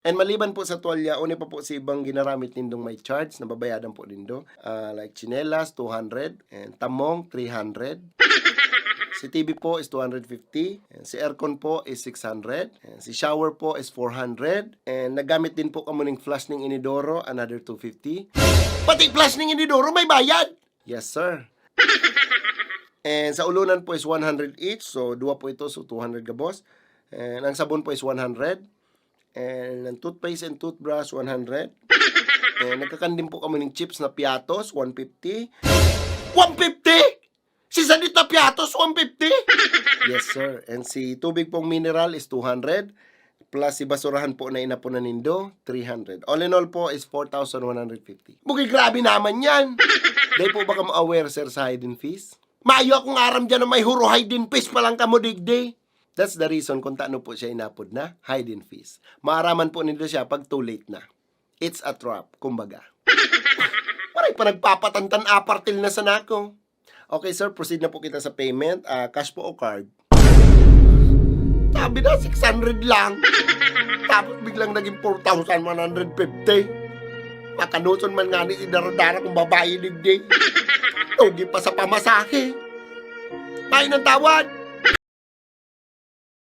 And maliban po sa tuwalya, una pa po sa ibang ginaramit nindong may charge na babayadan po nindo. Like chinelas, 200. And tamong, 300. Si TV po is 250. And si aircon po is 600. And si shower po is 400. And nagamit din po kamo ng flush ng inidoro, another 250. Pati flush ng inidoro may bayad! Yes, sir. And sa ulunan po is 100 each. So, dua po ito. So, 200 gabos. And ang sabon po is 100. And ang toothpaste and toothbrush, 100. And nagkakandim po kami ng chips na piatos, 150. 150? Si Sanita Piatos, 150? Yes, sir. And si tubig pong mineral is 200. Plus si basurahan po na inapunan nindo, 300. All in all po is 4,150. Mukhang grabe naman yan. Dahil po baka ma-aware, sir, sa hidden fees? Maayo akong aram dyan na may huro hidden fees pa lang kamo digday. That's the reason kung taano po siya inapod na hidden fees. Maaraman po nito siya pag too late na. It's a trap, kumbaga. Maray pa nagpapatantan apartil na sa nako. Okay, sir, proceed na po kita sa payment. Cash po o card? Sabi na, 600 lang. Tapos biglang naging 4,150. Makanuson man nga ni idaradara kung babae digday. Tugi pa sa pamasahe. Tayo ng tawad.